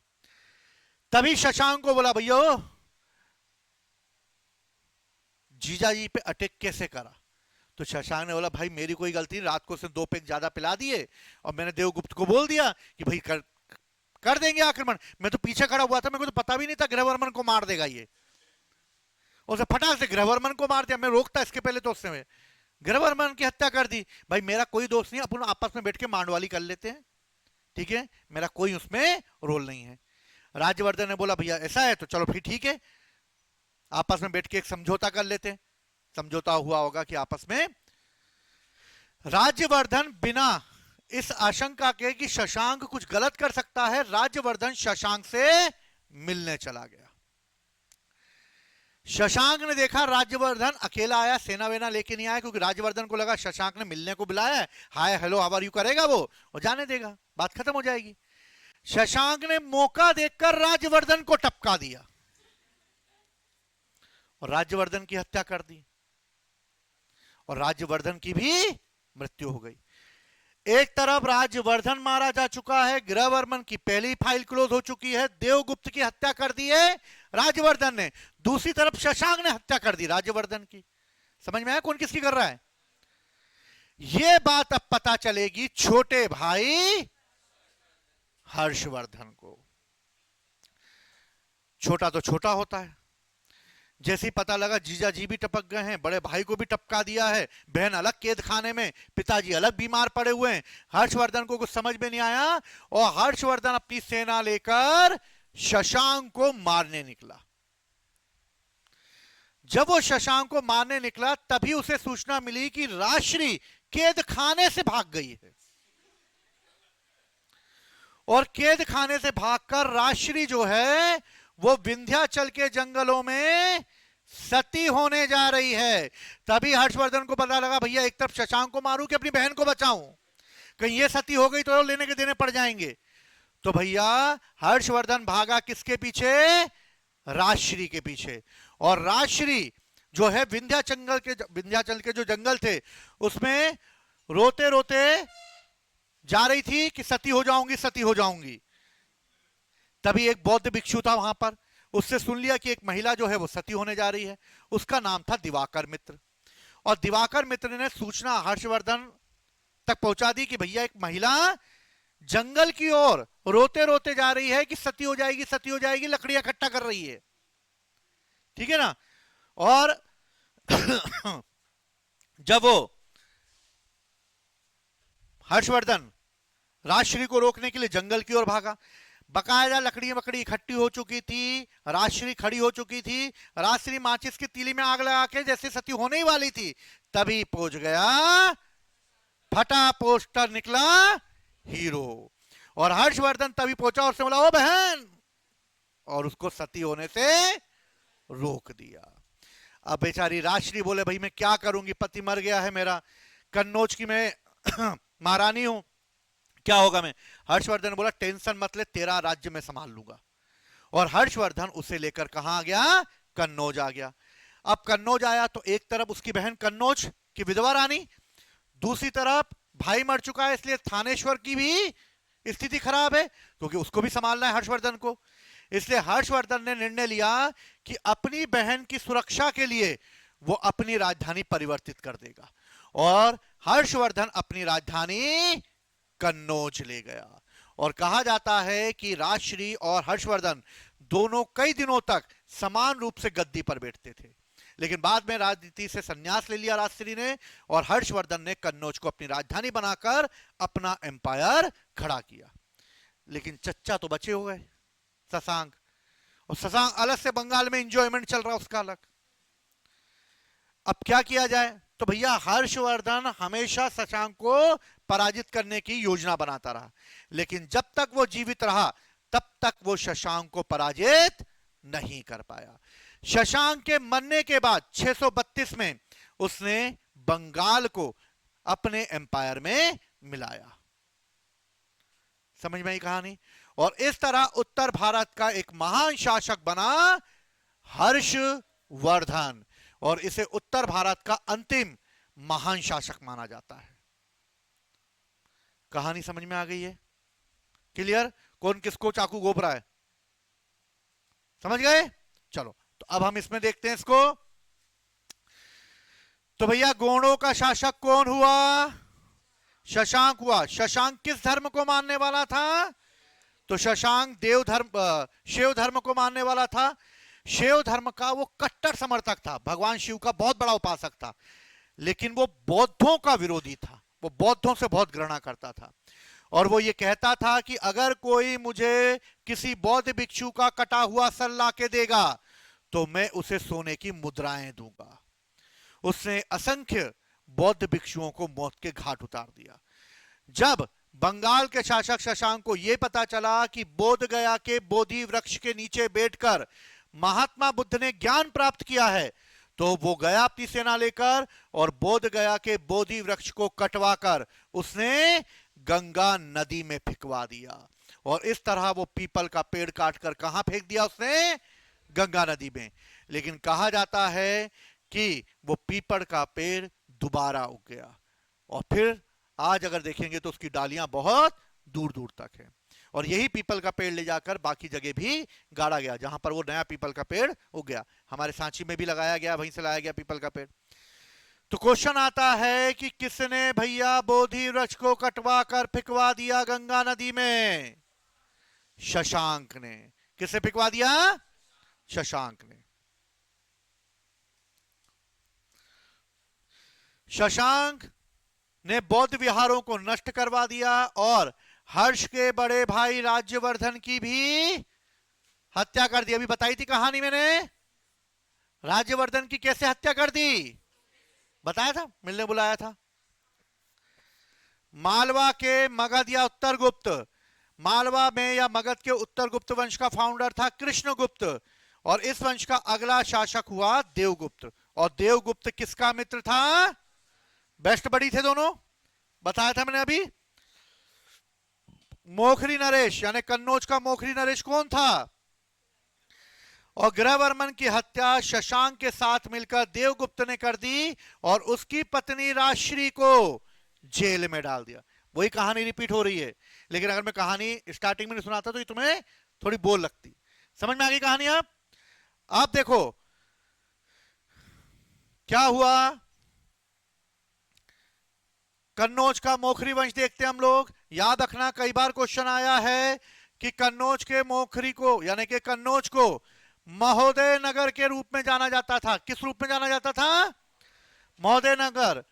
तभी शशांक को बोला भैया जीजाजी पे अटैक कैसे करा? तो शशांक ने बोला भाई मेरी कोई गलती नहीं, रात को उसने 2 पैक ज्यादा पिला दिए और मैंने देवगुप्त को बोल दिया कि भाई कर देंगे आक्रमण। मैं तो पीछे खड़ा हुआ था, मेरे को तो पता भी नहीं था गृहवर्मन को मार देगा ये। उसे फटाक से गृहवर्मन को मार दिया। मैं रोकता इसके पहले तो उसने गृहवर्मन की हत्या कर दी। भाई मेरा कोई दोस्त नहीं, अपन आपस में बैठ के मांडवाली कर लेते हैं, ठीक है, मेरा कोई उसमें रोल नहीं है। राज्यवर्धन ने बोला भैया ऐसा है तो चलो फिर ठीक है, आपस में बैठ के एक समझौता कर लेते हैं। समझौता हुआ होगा कि आपस में राज्यवर्धन बिना इस आशंका के कि शशांक कुछ गलत कर सकता है, राज्यवर्धन शशांक से मिलने चला गया। शशांक ने देखा राज्यवर्धन अकेला आया, सेना वेना लेके नहीं आया, क्योंकि राज्यवर्धन को लगा शशांक ने मिलने को बुलाया है, hi hello how are you करेगा वो और जाने देगा, बात खत्म हो जाएगी। शशांक ने मौका देखकर राज्यवर्धन को टपका दिया और राज्यवर्धन की हत्या कर दी और राज्यवर्धन की भी मृत्यु हो गई। एक तरफ राज्यवर्धन मारा जा चुका है, गृहवर्मन की पहली फाइल क्लोज हो चुकी है, देवगुप्त की हत्या कर दी है राज्यवर्धन ने, दूसरी तरफ शशांक ने हत्या कर दी राज्यवर्धन की। समझ में आया कौन किसकी कर रहा है? यह बात अब पता चलेगी छोटे भाई हर्षवर्धन को। छोटा तो छोटा होता है, जैसे ही पता लगा जीजा जी भी टपक गए हैं, बड़े भाई को भी टपका दिया है, बहन अलग कैद खाने में, पिताजी अलग बीमार पड़े हुए हैं, हर्षवर्धन को कुछ समझ में नहीं आया और हर्षवर्धन अपनी सेना लेकर शशांक को मारने निकला। जब वो शशांक को मारने निकला तभी उसे सूचना मिली कि राजश्री कैद खाने से भाग गई है और कैद खाने से भागकर राजश्री जो है वो विंध्याचल के जंगलों में सती होने जा रही है। तभी हर्षवर्धन को पता लगा भैया एक तरफ शशांक को मारूं कि अपनी बहन को बचाऊं, कहीं ये सती हो गई तो लेने के देने पड़ जाएंगे। तो भैया हर्षवर्धन भागा किसके पीछे? राजश्री के पीछे। और राजश्री जो है विंध्याचल के जो जंगल थे उसमें रोते रोते जा रही थी कि सती हो जाऊंगी, सती हो जाऊंगी। तभी एक बौद्ध भिक्षु था वहां पर, उससे सुन लिया कि एक महिला जो है वो सती होने जा रही है। उसका नाम था दिवाकर मित्र। और दिवाकर मित्र ने सूचना हर्षवर्धन तक पहुंचा दी कि भैया एक महिला जंगल की ओर रोते रोते जा रही है कि सती हो जाएगी, सती हो जाएगी, लकड़ियां इकट्ठा कर रही है, ठीक है ना। और जब वो हर्षवर्धन राजश्री को रोकने के लिए जंगल की ओर भागा, बकायदा लकड़ी वकड़ी इकट्ठी हो चुकी थी, राजश्री खड़ी हो चुकी थी, राजश्री माचिस की तीली में आग लगा के जैसे सती होने ही वाली थी, तभी पहुंच गया, फटा पोस्टर निकला हीरो। और हर्षवर्धन तभी पहुंचा और उसने बोला ओ बहन, और उसको सती होने से रोक दिया। अब बेचारी राजश्री बोले भाई मैं क्या करूंगी, पति मर गया है मेरा, कन्नौज की मैं महारानी हूं, क्या होगा मैं। हर्षवर्धन ने बोला टेंशन मत ले, तेरा राज्य मैं संभाल लूंगा। और हर्षवर्धन उसे लेकर कहां गया? कन्नौज आ गया। अब कन्नौज आया तो एक तरफ उसकी बहन कन्नौज की विधवा रानी, दूसरी तरफ भाई मर चुका है इसलिए थानेश्वर की भी स्थिति खराब है क्योंकि उसको भी संभालना है हर्षवर्धन को। इसलिए हर्षवर्धन ने निर्णय लिया कि अपनी बहन की सुरक्षा के लिए वो अपनी राजधानी परिवर्तित कर देगा और हर्षवर्धन अपनी राजधानी कन्नौज ले गया। और कहा जाता है कि राजश्री और हर्षवर्धन दोनों कई दिनों तक समान रूप से गद्दी पर बैठते थे। लेकिन बाद में राजनीति से संन्यास ले लिया राजश्री ने, और हर्षवर्धन ने कन्नौज को अपनी राजधानी बनाकर अपना एम्पायर खड़ा किया। लेकिन चच्चा तो बचे हो गए, शशांक, और शशांक अलग से बंगाल में एंजॉयमेंट चल रहा उसका अलग। अब क्या किया जाए? तो भैया हर्षवर्धन हमेशा शशांक को पराजित करने की योजना बनाता रहा, लेकिन जब तक वो जीवित रहा तब तक वो शशांक को पराजित नहीं कर पाया। शशांक के मरने के बाद 632 में उसने बंगाल को अपने एम्पायर में मिलाया। समझ में आई कहानी? और इस तरह उत्तर भारत का एक महान शासक बना हर्षवर्धन, और इसे उत्तर भारत का अंतिम महान शासक माना जाता है। कहानी समझ में आ गई है? क्लियर? कौन किसको चाकू घोंप रहा है? समझ गए? चलो, तो अब हम इसमें देखते हैं इसको। तो भैया गोंडों का शासक कौन हुआ? शशांक हुआ। शशांक किस धर्म को मानने वाला था? तो शशांक देव धर्म, शिव धर्म को मानने वाला था। शिव धर्म का वो कट्टर समर्थक था, भगवान शिव का बहुत बड़ा उपासक था, लेकिन वो बौद्धों का विरोधी था। वो बौद्धों से बहुत घृणा करता था, और वो ये कहता था कि अगर कोई मुझे किसी बौद्ध भिक्षु का कटा हुआ सर ला के देगा तो मैं उसे सोने की मुद्राएं दूंगा। उसने असंख्य बौद्ध भिक्षुओं को मौत के घाट उतार दिया। जब बंगाल के शासक शशांक को यह पता चला कि बोध गया के बोधि वृक्ष के नीचे बैठकर महात्मा बुद्ध ने ज्ञान प्राप्त किया है, तो वो गया अपनी सेना लेकर और बोध गया के बोधि वृक्ष को कटवाकर उसने गंगा नदी में फेंकवा दिया। और इस तरह वो पीपल का पेड़ काटकर कहां फेंक दिया उसने? गंगा नदी में। लेकिन कहा जाता है कि वो पीपल का पेड़ दोबारा उग गया, और फिर आज अगर देखेंगे तो उसकी डालियां बहुत दूर दूर तक है, और यही पीपल का पेड़ ले जाकर बाकी जगह भी गाड़ा गया जहां पर वो नया पीपल का पेड़ उग गया। हमारे सांची में भी लगाया गया, वहीं से लाया गया पीपल का पेड़। तो क्वेश्चन आता है कि किसने भैया बोधि वृक्ष को कटवा कर फेंकवा दिया गंगा नदी में? शशांक ने। किसने फेंकवा दिया? शशांक ने। शशांक ने बौद्ध विहारों को नष्ट करवा दिया और हर्ष के बड़े भाई राज्यवर्धन की भी हत्या कर दी। अभी बताई थी कहानी मैंने, राज्यवर्धन की कैसे हत्या कर दी, बताया था, मिलने बुलाया था। मालवा के मगध या उत्तरगुप्त, मालवा में या मगध के उत्तरगुप्त वंश का फाउंडर था कृष्णगुप्त, और इस वंश का अगला शासक हुआ देवगुप्त। और देवगुप्त किसका मित्र था? बेस्ट बड़ी थे दोनों, बताया था मैंने अभी। मोखरी नरेश यानी कन्नौज का मोखरी नरेश कौन था? और ग्रहवर्मन की हत्या शशांक के साथ मिलकर देवगुप्त ने कर दी और उसकी पत्नी राजश्री को जेल में डाल दिया। वही कहानी रिपीट हो रही है, लेकिन अगर मैं कहानी स्टार्टिंग में नहीं सुनाता तो ये तुम्हें थोड़ी बोर लगती। समझ में आ गई कहानी? आप देखो क्या हुआ। कन्नौज का मोखरी वंश देखते हैं हम लोग। याद रखना कई बार क्वेश्चन आया है कि कन्नौज के मोखरी को यानी कि कन्नौज को महोदय नगर के रूप में जाना जाता था। किस रूप में जाना जाता था? महोदय नगर।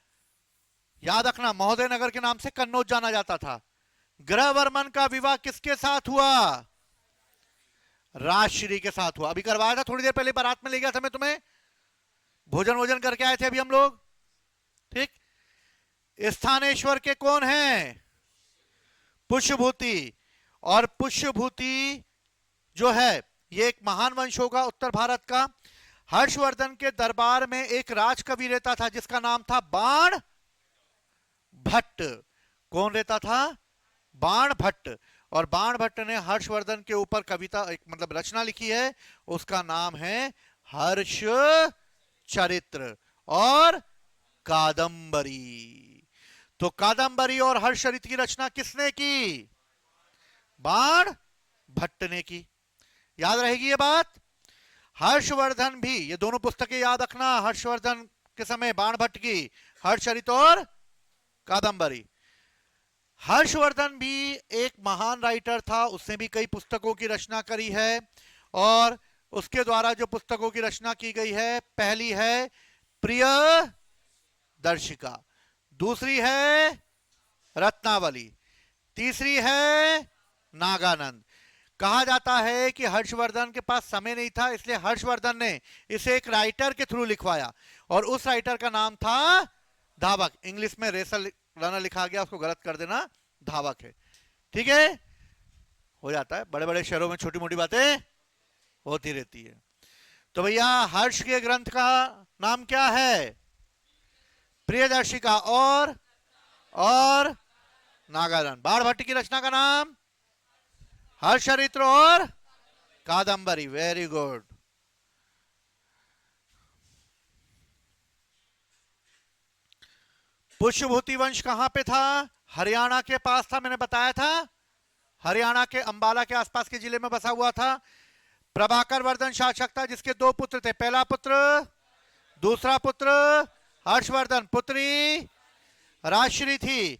याद रखना महोदय नगर के नाम से कन्नौज जाना जाता था। ग्रहवर्मन का विवाह किसके साथ हुआ? राजश्री के साथ हुआ। अभी करवाया था थोड़ी देर पहले, बारात में ले गया था मैं तुम्हें, भोजन वोजन करके आए थे अभी हम लोग, ठीक। स्थानेश्वर के कौन हैं? पुष्यभूति। और पुष्यभूति जो है ये एक महान वंश होगा उत्तर भारत का। हर्षवर्धन के दरबार में एक राजकवि रहता था जिसका नाम था बाण भट्ट। कौन रहता था? बाण भट्ट। और बाण भट्ट ने हर्षवर्धन के ऊपर कविता एक मतलब रचना लिखी है, उसका नाम है हर्ष चरित्र और कादंबरी। तो कादंबरी और हर्षचरित्र की रचना किसने की? बाण भट्ट ने की। याद रहेगी ये बात। हर्षवर्धन भी, ये दोनों पुस्तकें याद रखना, हर्षवर्धन के समय बाण भट्ट की हर्षचरित्र और कादंबरी। हर्षवर्धन भी एक महान राइटर था, उसने भी कई पुस्तकों की रचना करी है और उसके द्वारा जो पुस्तकों की रचना की गई है, पहली है प्रिय दर्शिका, दूसरी है रत्नावली, तीसरी है नागानंद। कहा जाता है कि हर्षवर्धन के पास समय नहीं था, इसलिए हर्षवर्धन ने इसे एक राइटर के थ्रू लिखवाया और उस राइटर का नाम था धावक। इंग्लिश में रेसल रनर लिखा गया, उसको गलत कर देना, धावक है। ठीक है, हो जाता है, बड़े बड़े शहरों में छोटी मोटी बातें होती रहती है। तो भैया हर्ष के ग्रंथ का नाम क्या है? प्रियदर्शिका और नागानंद। बाण भट्ट की रचना का नाम हर्षचरित्र और कादंबरी। Very good. पुष्यभूति वंश कहां पे था? हरियाणा के पास था, मैंने बताया था, हरियाणा के अंबाला के आसपास के जिले में बसा हुआ था। प्रभाकर वर्धन शासक था जिसके दो पुत्र थे, पहला पुत्र, दूसरा पुत्र हर्षवर्धन, पुत्री राजश्री थी।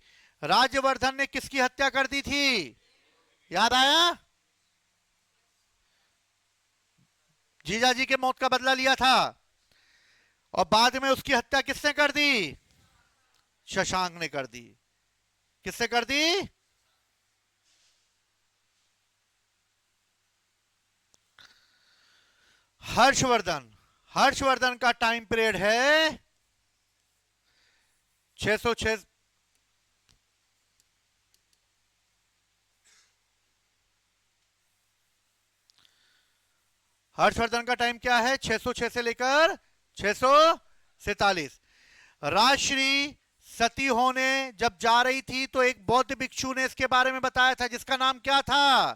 राज्यवर्धन ने किसकी हत्या कर दी थी? याद आया? जीजाजी के मौत का बदला लिया था और बाद में उसकी हत्या किसने कर दी? शशांक ने कर दी। किससे कर दी? हर्षवर्धन। हर्षवर्धन का टाइम पीरियड है 606। हर्षवर्धन का टाइम क्या है? 606 से लेकर 647। राजश्री सती होने जब जा रही थी तो एक बौद्ध भिक्षु ने इसके बारे में बताया था, जिसका नाम क्या था?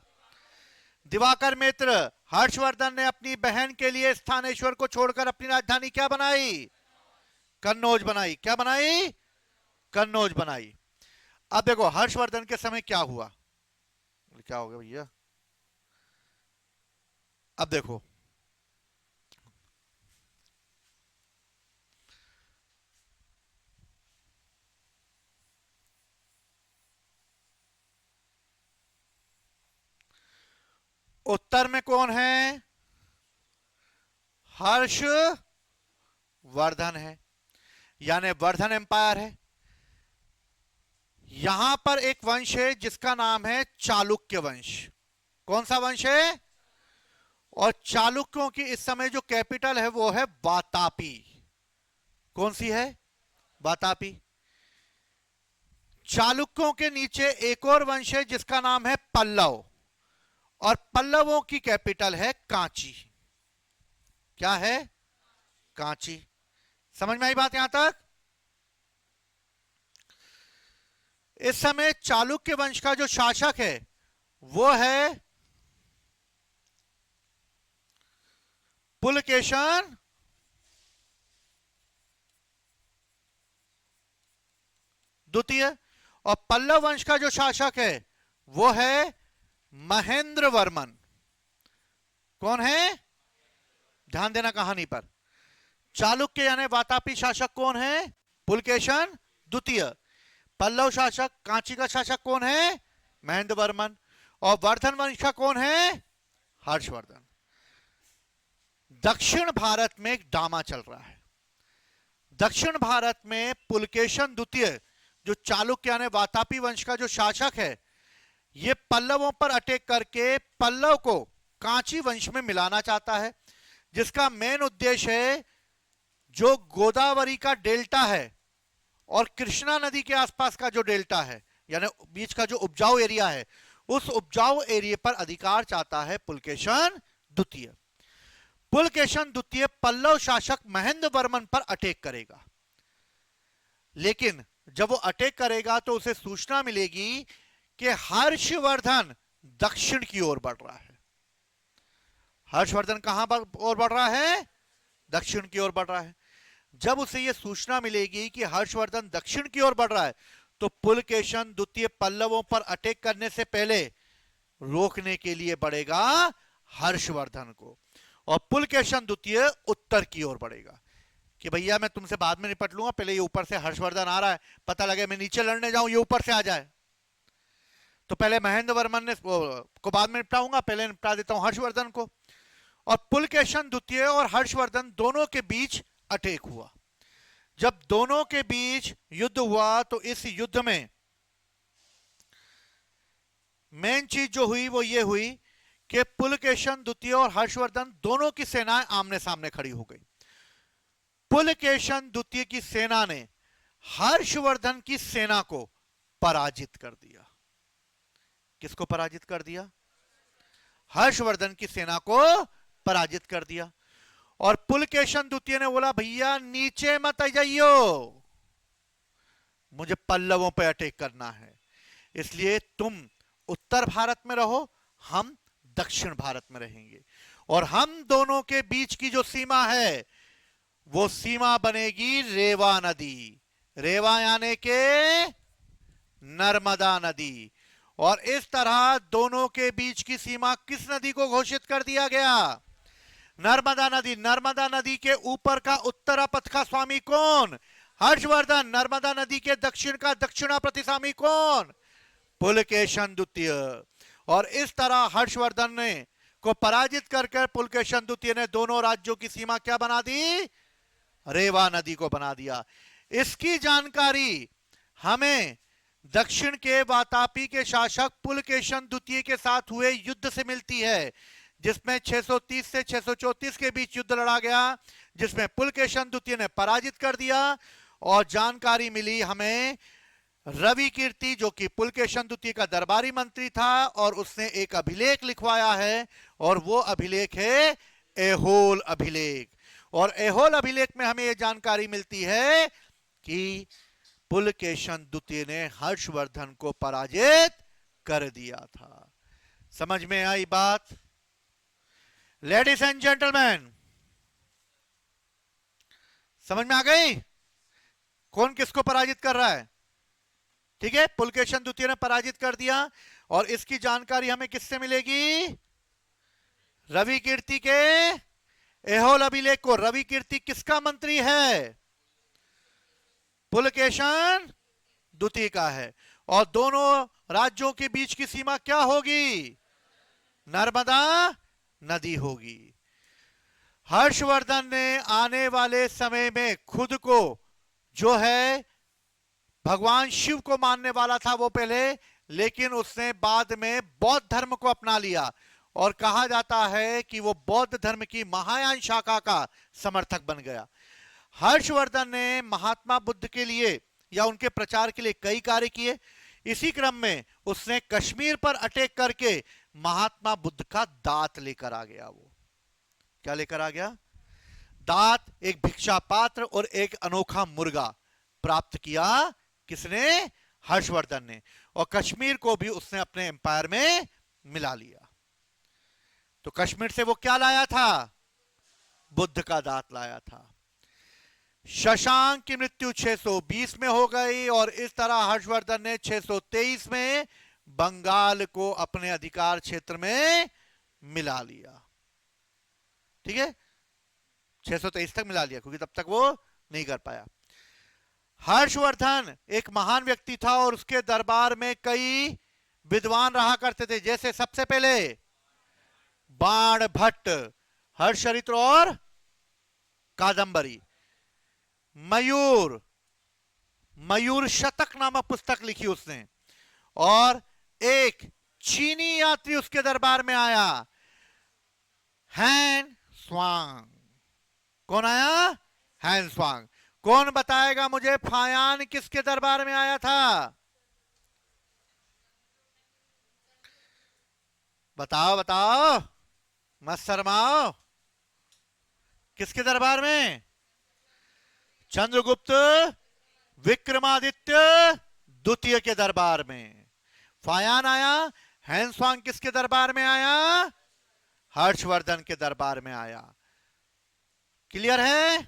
दिवाकर मित्र। हर्षवर्धन ने अपनी बहन के लिए स्थानेश्वर को छोड़कर अपनी राजधानी क्या बनाई? कन्नौज बनाई। क्या बनाई? कन्नौज बनाई। अब देखो हर्षवर्धन के समय क्या हुआ, क्या हो गया भैया? अब देखो उत्तर में कौन है? हर्षवर्धन है, यानी वर्धन एम्पायर है। यहां पर एक वंश है जिसका नाम है चालुक्य वंश। कौन सा वंश है? और चालुक्यों की इस समय जो कैपिटल है वो है वातापी। कौन सी है? वातापी। चालुक्यों के नीचे एक और वंश है जिसका नाम है पल्लव, और पल्लवों की कैपिटल है कांची। क्या है? कांची। समझ में आई बात यहां तक? इस समय चालुक्य वंश का जो शासक है वो है पुलकेशन द्वितीय, और पल्लव वंश का जो शासक है वो है महेंद्र वर्मन। कौन है? ध्यान देना कहानी पर। चालुक्य यानी वातापी शासक कौन है? पुलकेशन द्वितीय। पल्लव शासक, कांची का शासक कौन है? महेंद्र वर्मन। और वर्धन वंश का कौन है? हर्षवर्धन। दक्षिण भारत में एक ड्रामा चल रहा है। दक्षिण भारत में पुलकेशन द्वितीय जो चालुक्य यानी वातापी वंश का जो शासक है, ये पल्लवों पर अटैक करके पल्लव को कांची वंश में मिलाना चाहता है, जिसका मेन उद्देश्य है जो गोदावरी का डेल्टा है और कृष्णा नदी के आसपास का जो डेल्टा है, यानी बीच का जो उपजाऊ एरिया है, उस उपजाऊ एरिया पर अधिकार चाहता है पुलकेशन द्वितीय। पुलकेशन द्वितीय पल्लव शासक महेंद्र वर्मन पर अटैक करेगा, लेकिन जब वो अटैक करेगा तो उसे सूचना मिलेगी कि हर्षवर्धन दक्षिण की ओर बढ़ रहा है। हर्षवर्धन कहां पर ओर बढ़ रहा है? दक्षिण की ओर बढ़ रहा है। जब उसे यह सूचना मिलेगी कि हर्षवर्धन दक्षिण की ओर बढ़ रहा है तो पुलकेशन द्वितीय पल्लवों पर अटैक करने से पहले रोकने के लिए बढ़ेगा हर्षवर्धन को, और पुलकेशन द्वितीय उत्तर की ओर बढ़ेगा कि भैया मैं तुमसे बाद में निपट लूंगा, पहले ये ऊपर से हर्षवर्धन आ रहा है, पता लगे मैं नीचे लड़ने जाऊं ये ऊपर से आ जाए, तो पहले महेंद्र वर्मन ने को बाद में निपटाऊंगा, पहले निपटा देता हूं हर्षवर्धन को। और पुलकेशन द्वितीय और हर्षवर्धन दोनों के बीच अटैक हुआ। जब दोनों के बीच युद्ध हुआ तो इस युद्ध में मेन चीज जो हुई वो ये हुई कि पुलकेशन द्वितीय और हर्षवर्धन दोनों की सेनाएं आमने सामने खड़ी हो गई। पुलकेशन द्वितीय की सेना ने हर्षवर्धन की सेना को पराजित कर दिया। किसको पराजित कर दिया? हर्षवर्धन की सेना को पराजित कर दिया। और पुलकेशन द्वितीय ने बोला भैया नीचे मत जाइयो, मुझे पल्लवों पे अटैक करना है, इसलिए तुम उत्तर भारत में रहो, हम दक्षिण भारत में रहेंगे, और हम दोनों के बीच की जो सीमा है वो सीमा बनेगी रेवा नदी। रेवा यानी के नर्मदा नदी। और इस तरह दोनों के बीच की सीमा किस नदी को घोषित कर दिया गया? नर्मदा नदी। नर्मदा नदी के ऊपर का उत्तरा पथ का स्वामी कौन? हर्षवर्धन। नर्मदा नदी के दक्षिण का दक्षिणा प्रतिस्वामी कौन? पुलकेशन द्वितीय। और इस तरह हर्षवर्धन ने को पराजित कर पुलकेशन द्वितीय ने दोनों राज्यों की सीमा क्या बना दी? रेवा नदी को बना दिया। इसकी जानकारी हमें दक्षिण के वातापी के शासक पुलकेशन द्वितीय के साथ हुए युद्ध से मिलती है, जिसमें 630 से 634 के बीच युद्ध लड़ा गया, जिसमें पुलकेशन द्वितीय ने पराजित कर दिया। और जानकारी मिली हमें रवि कीर्ति, जो कि पुलकेशन द्वितीय का दरबारी मंत्री था, और उसने एक अभिलेख लिखवाया है, और वो अभिलेख है ऐहोल अभिलेख। और ऐहोल अभिलेख में हमें यह जानकारी मिलती है कि पुलकेशन द्वितीय ने हर्षवर्धन को पराजित कर दिया था। समझ में आई बात? लेडीज एंड जेंटलमैन, समझ में आ गई कौन किसको पराजित कर रहा है? ठीक है, पुलकेशन द्वितीय ने पराजित कर दिया। और इसकी जानकारी हमें किससे मिलेगी? रवि कीर्ति के ऐहोल अभिलेख को। रवि कीर्ति किसका मंत्री है? पुलकेशन द्वितीय का है। और दोनों राज्यों के बीच की सीमा क्या होगी? नर्मदा नदी होगी। हर्षवर्धन ने आने वाले समय में खुद को जो है भगवान शिव को मानने वाला था वो पहले, लेकिन उसने बाद में बौद्ध धर्म को अपना लिया, और कहा जाता है कि वो बौद्ध धर्म की महायान शाखा का समर्थक बन गया। हर्षवर्धन ने महात्मा बुद्ध के लिए या उनके प्रचार के लिए कई कार्य किए। इसी क्रम में उसने कश्मीर पर अटैक करके महात्मा बुद्ध का दांत लेकर आ गया। वो क्या लेकर आ गया? दांत, एक भिक्षा पात्र और एक अनोखा मुर्गा प्राप्त किया। किसने? हर्षवर्धन ने। और कश्मीर को भी उसने अपने एम्पायर में मिला लिया। तो कश्मीर से वो क्या लाया था? बुद्ध का दांत लाया था। शशांक की मृत्यु 620 में हो गई, और इस तरह हर्षवर्धन ने 623 में बंगाल को अपने अधिकार क्षेत्र में मिला लिया। ठीक है, 623 तक मिला लिया, क्योंकि तब तक वो नहीं कर पाया। हर्षवर्धन एक महान व्यक्ति था, और उसके दरबार में कई विद्वान रहा करते थे। जैसे सबसे पहले बाण भट्ट, हर्षचरित्र और कादंबरी। मयूर शतक नामक पुस्तक लिखी उसने। और एक चीनी यात्री उसके दरबार में आया, हैन स्वांग। कौन आया? हैन स्वांग। कौन बताएगा मुझे फायान किसके दरबार में आया था? बताओ बताओ, मत शर्माओ। किसके दरबार में? चंद्रगुप्त विक्रमादित्य द्वितीय के दरबार में फायान आया। हैंसवांग किसके दरबार में आया? हर्षवर्धन के दरबार में आया। क्लियर है?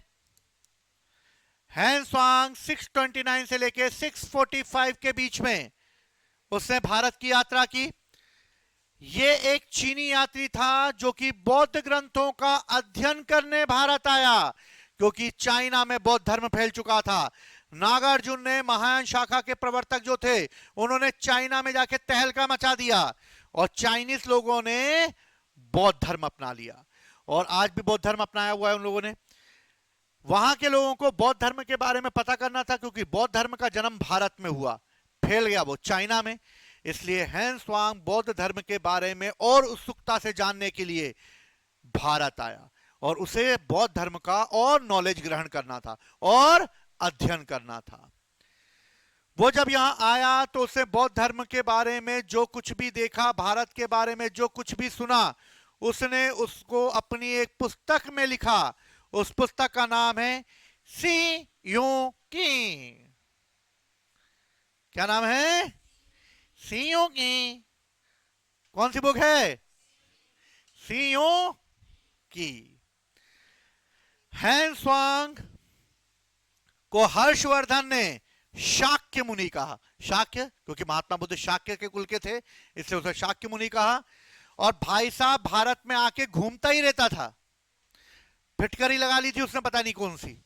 हैंसवांग 629 से लेके 645 के बीच में उसने भारत की यात्रा की। ये एक चीनी यात्री था जो कि बौद्ध ग्रंथों का अध्ययन करने भारत आया, क्योंकि चाइना में बौद्ध धर्म फैल चुका था। नागार्जुन ने महायान शाखा के प्रवर्तक जो थे, उन्होंने चाइना में जाके तहलका मचा दिया, और चाइनीज लोगों ने बौद्ध धर्म अपना लिया। और आज भी बौद्ध धर्म अपनाया हुआ है उन लोगों ने। वहां के लोगों को बौद्ध धर्म के बारे में पता करना था, क्योंकि बौद्ध धर्म का जन्म भारत में हुआ, फैल गया वो चाइना में। इसलिए हेन स्वांग बौद्ध धर्म के बारे में और उत्सुकता से जानने के लिए भारत आया और उसे बौद्ध धर्म का और नॉलेज ग्रहण करना था और अध्ययन करना था। वो जब यहां आया तो उसे बौद्ध धर्म के बारे में जो कुछ भी देखा, भारत के बारे में जो कुछ भी सुना, उसने उसको अपनी एक पुस्तक में लिखा। उस पुस्तक का नाम है सी यू की। क्या नाम है? सी यू की। कौन सी बुक है? सी यू की। हेन स्वांग को हर्षवर्धन ने शाक्य मुनि कहा। शाक्य, क्योंकि महात्मा बुद्ध शाक्य के कुल के थे, इसलिए उसे शाक्य मुनि कहा। और भाई साहब भारत में आके घूमता ही रहता था। फिटकरी लगा ली थी उसने पता नहीं कौन सी,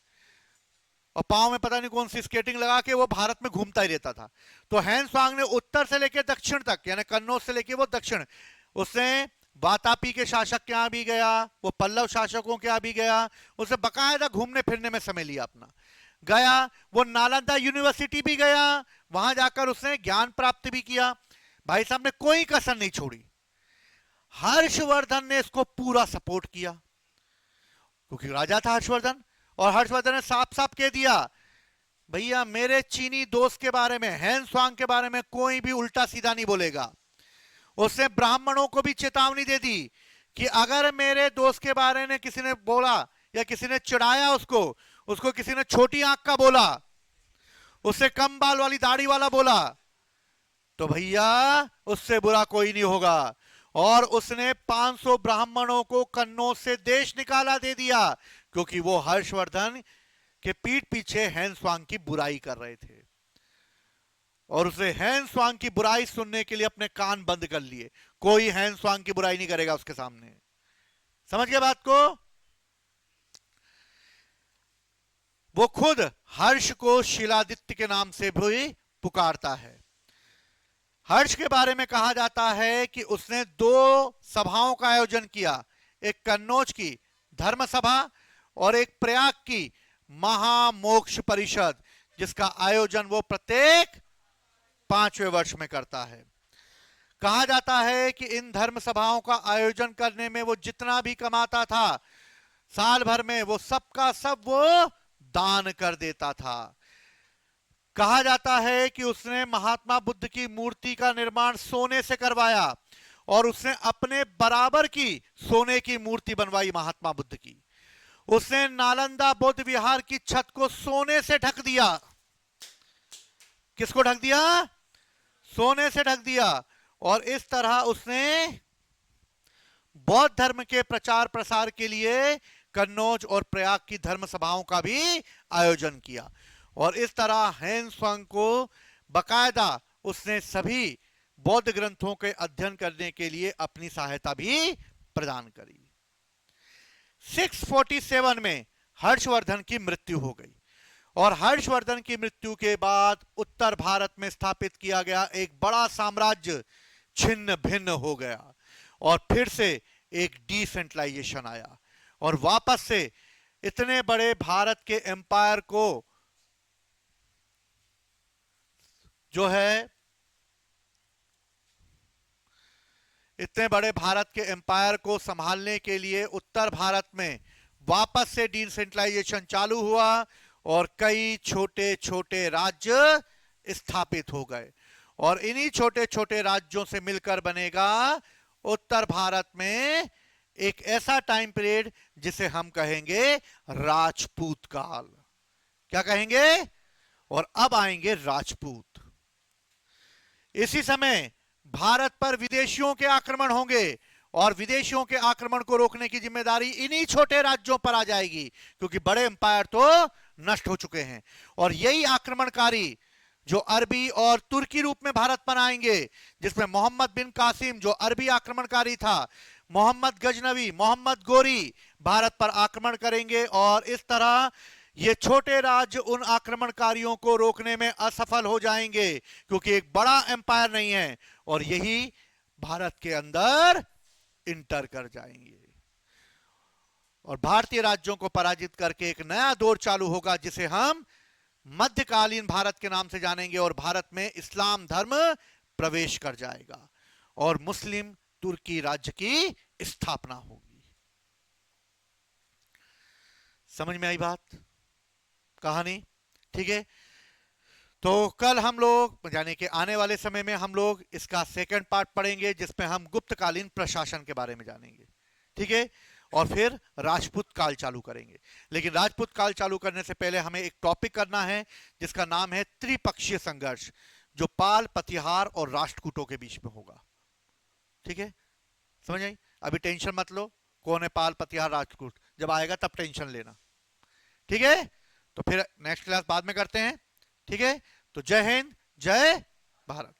और पांव में पता नहीं कौन सी स्केटिंग लगा के वो भारत में घूमता ही रहता था। तो हेन स्वांग ने उत्तर से लेकर दक्षिण तक, यानी कन्नौज से लेकर वो दक्षिण, उसने वातापी के शासक के यहां भी गया, वो पल्लव शासकों के यहां भी गया, उसे बकायदा घूमने फिरने में समय लिया अपना। गया वो नालंदा यूनिवर्सिटी भी गया, वहां जाकर उसने ज्ञान प्राप्त भी किया। भाई साहब ने कोई कसर नहीं छोड़ी। हर्षवर्धन ने इसको पूरा सपोर्ट किया, क्योंकि राजा था हर्षवर्धन, और हर्षवर्धन ने साफ साफ कह दिया, भैया मेरे चीनी दोस्त के बारे में, हेन स्वांग के बारे में कोई भी उल्टा सीधा नहीं बोलेगा। उसने ब्राह्मणों को भी चेतावनी दे दी कि अगर मेरे दोस्त के बारे में किसी ने बोला या किसी ने चिढ़ाया उसको किसी ने छोटी आंख का बोला, उससे कम बाल वाली दाढ़ी वाला बोला, तो भैया उससे बुरा कोई नहीं होगा। और उसने 500 ब्राह्मणों को कन्नौज से देश निकाला दे दिया, क्योंकि वो हर्षवर्धन के पीठ पीछे हेन स्वांग की बुराई कर रहे थे, और उसे हेन स्वांग की बुराई सुनने के लिए अपने कान बंद कर लिए। कोई हेन स्वांग की बुराई नहीं करेगा उसके सामने। समझ गए बात को? वो खुद हर्ष को शिलादित्य के नाम से भी पुकारता है। हर्ष के बारे में कहा जाता है कि उसने 2 सभाओं का आयोजन किया, एक कन्नौज की धर्म सभा और एक प्रयाग की महामोक्ष परिषद, जिसका आयोजन वो प्रत्येक 5वें वर्ष में करता है। कहा जाता है कि इन धर्म सभाओं का आयोजन करने में वो जितना भी कमाता था साल भर में, वो सबका सब वो दान कर देता था। कहा जाता है कि उसने महात्मा बुद्ध की मूर्ति का निर्माण सोने से करवाया, और उसने अपने बराबर की सोने की मूर्ति बनवाई महात्मा बुद्ध की। उसने नालंदा बौद्ध विहार की छत को सोने से ढक दिया। किसको ढक दिया? सोने से ढक दिया। और इस तरह उसने बौद्ध धर्म के प्रचार प्रसार के लिए कन्नौज और प्रयाग की धर्म सभाओं का भी आयोजन किया। और इस तरह हेन स्वांग को बकायदा उसने सभी बौद्ध ग्रंथों के अध्ययन करने के लिए अपनी सहायता भी प्रदान करी। 647 में हर्षवर्धन की मृत्यु हो गई, और हर्षवर्धन की मृत्यु के बाद उत्तर भारत में स्थापित किया गया एक बड़ा साम्राज्य छिन्न भिन्न हो गया, और फिर से एक डिसेंट्रलाइजेशन आया, और वापस से इतने बड़े भारत के एम्पायर को जो है, इतने बड़े भारत के एम्पायर को संभालने के लिए उत्तर भारत में वापस से डिसेंट्रलाइजेशन चालू हुआ, और कई छोटे छोटे राज्य स्थापित हो गए, और इन्हीं छोटे छोटे राज्यों से मिलकर बनेगा उत्तर भारत में एक ऐसा टाइम पीरियड जिसे हम कहेंगे राजपूत काल। क्या कहेंगे? और अब आएंगे राजपूत। इसी समय भारत पर विदेशियों के आक्रमण होंगे, और विदेशियों के आक्रमण को रोकने की जिम्मेदारी इन्हीं छोटे राज्यों पर आ जाएगी, क्योंकि बड़े एम्पायर तो नष्ट हो चुके हैं। और यही आक्रमणकारी जो अरबी और तुर्की रूप में भारत पर आएंगे, जिसमें मोहम्मद बिन कासिम जो अरबी आक्रमणकारी था, मोहम्मद गजनवी, मोहम्मद गोरी भारत पर आक्रमण करेंगे, और इस तरह ये छोटे राज्य उन आक्रमणकारियों को रोकने में असफल हो जाएंगे, क्योंकि एक बड़ा एम्पायर नहीं है, और यही भारत के अंदर इंटर कर जाएंगे। और भारतीय राज्यों को पराजित करके एक नया दौर चालू होगा जिसे हम मध्यकालीन भारत के नाम से जानेंगे, और भारत में इस्लाम धर्म प्रवेश कर जाएगा और मुस्लिम तुर्की राज्य की स्थापना होगी। समझ में आई बात, कहानी? ठीक है, तो कल हम लोग यानी कि आने वाले समय में हम लोग इसका सेकंड पार्ट पढ़ेंगे जिसमें हम गुप्तकालीन प्रशासन के बारे में जानेंगे। ठीक है, और फिर राजपूत काल चालू करेंगे। लेकिन राजपूत काल चालू करने से पहले हमें एक टॉपिक करना है जिसका नाम है त्रिपक्षीय संघर्ष, जो पाल, प्रतिहार और राष्ट्रकूटों के बीच में होगा। ठीक है, समझ आई? अभी टेंशन मत लो, कौन है पाल, प्रतिहार, राष्ट्रकूट, जब आएगा तब टेंशन लेना। ठीक है, तो फिर नेक्स्ट क्लास बाद में करते हैं। ठीक है, तो जय हिंद, जय भारत।